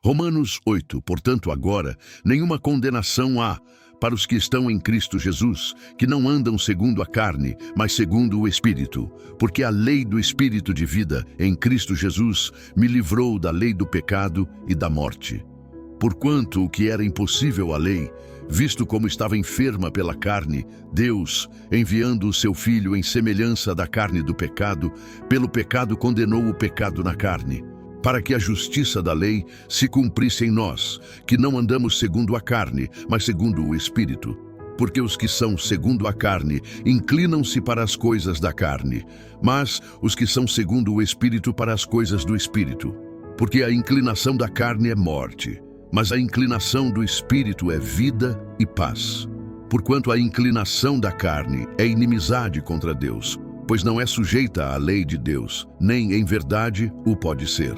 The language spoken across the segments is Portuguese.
Romanos 8. Portanto, agora, nenhuma condenação há para os que estão em Cristo Jesus, que não andam segundo a carne, mas segundo o Espírito. Porque a lei do Espírito de vida, em Cristo Jesus, me livrou da lei do pecado e da morte. Porquanto o que era impossível à lei, visto como estava enferma pela carne, Deus, enviando o seu Filho em semelhança da carne do pecado, pelo pecado condenou o pecado na carne, para que a justiça da lei se cumprisse em nós, que não andamos segundo a carne, mas segundo o Espírito. Porque os que são segundo a carne inclinam-se para as coisas da carne, mas os que são segundo o Espírito para as coisas do Espírito. Porque a inclinação da carne é morte, mas a inclinação do Espírito é vida e paz. Porquanto a inclinação da carne é inimizade contra Deus, pois não é sujeita à lei de Deus, nem em verdade o pode ser.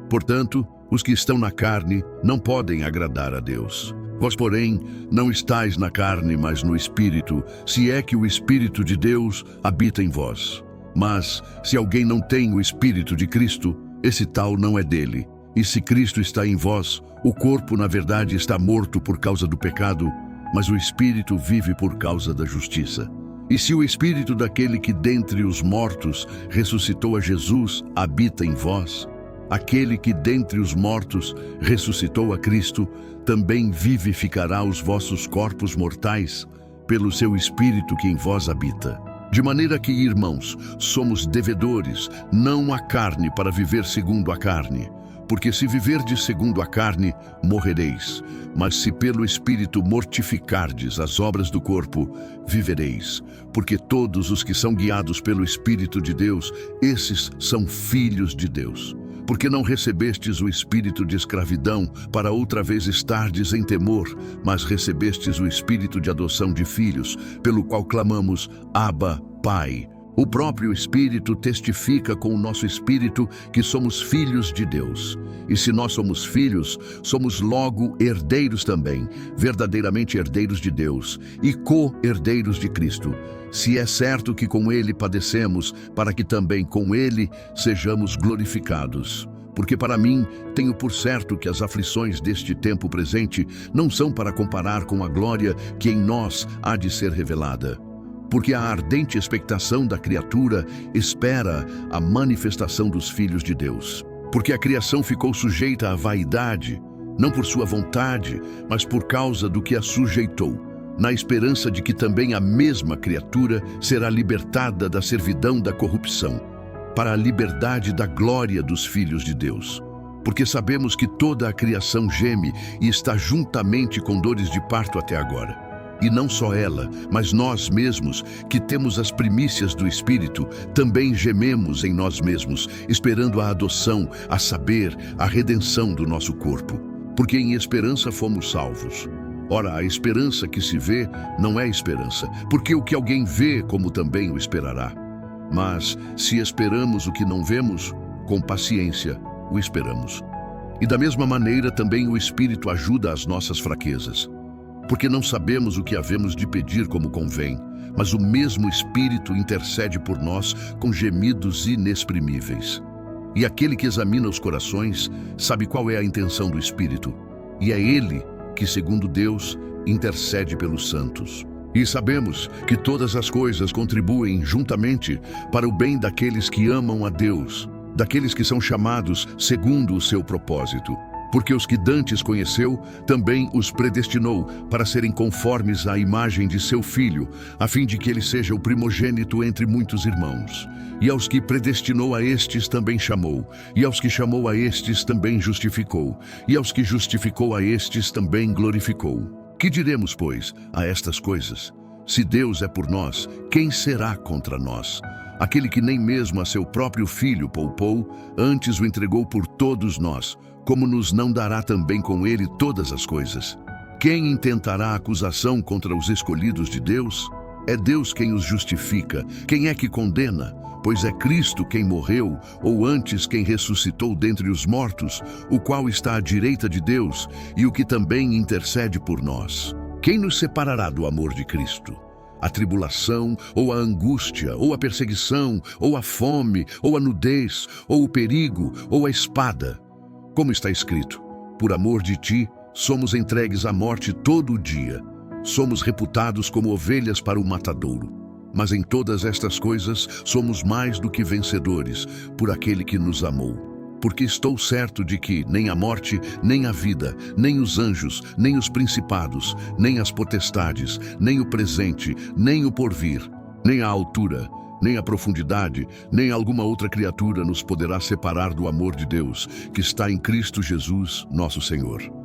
Portanto, os que estão na carne não podem agradar a Deus. Vós, porém, não estáis na carne, mas no Espírito, se é que o Espírito de Deus habita em vós. Mas, se alguém não tem o Espírito de Cristo, esse tal não é dele. E se Cristo está em vós, o corpo, na verdade, está morto por causa do pecado, mas o Espírito vive por causa da justiça. E se o Espírito daquele que dentre os mortos ressuscitou a Jesus habita em vós, aquele que dentre os mortos ressuscitou a Cristo também vivificará os vossos corpos mortais pelo seu Espírito que em vós habita. De maneira que, irmãos, somos devedores, não à carne, para viver segundo a carne. Porque se viverdes segundo a carne, morrereis. Mas se pelo Espírito mortificardes as obras do corpo, vivereis. Porque todos os que são guiados pelo Espírito de Deus, esses são filhos de Deus. Porque não recebestes o espírito de escravidão, para outra vez estardes em temor, mas recebestes o espírito de adoção de filhos, pelo qual clamamos, Abba, Pai. O próprio Espírito testifica com o nosso espírito que somos filhos de Deus. E se nós somos filhos, somos logo herdeiros também, verdadeiramente herdeiros de Deus, e co-herdeiros de Cristo. Se é certo que com Ele padecemos, para que também com Ele sejamos glorificados. Porque para mim, tenho por certo que as aflições deste tempo presente não são para comparar com a glória que em nós há de ser revelada. Porque a ardente expectação da criatura espera a manifestação dos filhos de Deus. Porque a criação ficou sujeita à vaidade, não por sua vontade, mas por causa do que a sujeitou, na esperança de que também a mesma criatura será libertada da servidão da corrupção, para a liberdade da glória dos filhos de Deus. Porque sabemos que toda a criação geme e está juntamente com dores de parto até agora. E não só ela, mas nós mesmos, que temos as primícias do Espírito, também gememos em nós mesmos, esperando a adoção, a saber, a redenção do nosso corpo. Porque em esperança fomos salvos. Ora, a esperança que se vê não é esperança, porque o que alguém vê, como também o esperará. Mas, se esperamos o que não vemos, com paciência o esperamos. E da mesma maneira também o Espírito ajuda as nossas fraquezas. Porque não sabemos o que havemos de pedir como convém, mas o mesmo Espírito intercede por nós com gemidos inexprimíveis. E aquele que examina os corações sabe qual é a intenção do Espírito, e é Ele que, segundo Deus, intercede pelos santos. E sabemos que todas as coisas contribuem juntamente para o bem daqueles que amam a Deus, daqueles que são chamados segundo o seu propósito. Porque os que dantes conheceu, também os predestinou para serem conformes à imagem de seu Filho, a fim de que ele seja o primogênito entre muitos irmãos. E aos que predestinou a estes também chamou, e aos que chamou a estes também justificou, e aos que justificou a estes também glorificou. Que diremos, pois, a estas coisas? Se Deus é por nós, quem será contra nós? Aquele que nem mesmo a seu próprio Filho poupou, antes o entregou por todos nós, como nos não dará também com ele todas as coisas? Quem intentará acusação contra os escolhidos de Deus? É Deus quem os justifica. Quem é que condena? Pois é Cristo quem morreu, ou antes quem ressuscitou dentre os mortos, o qual está à direita de Deus, e o que também intercede por nós. Quem nos separará do amor de Cristo? A tribulação, ou a angústia, ou a perseguição, ou a fome, ou a nudez, ou o perigo, ou a espada? Como está escrito, Por amor de ti, somos entregues à morte todo o dia. Somos reputados como ovelhas para o matadouro. Mas em todas estas coisas somos mais do que vencedores, por aquele que nos amou. Porque estou certo de que nem a morte, nem a vida, nem os anjos, nem os principados, nem as potestades, nem o presente, nem o porvir, nem a altura, nem a profundidade, nem alguma outra criatura nos poderá separar do amor de Deus, que está em Cristo Jesus, nosso Senhor.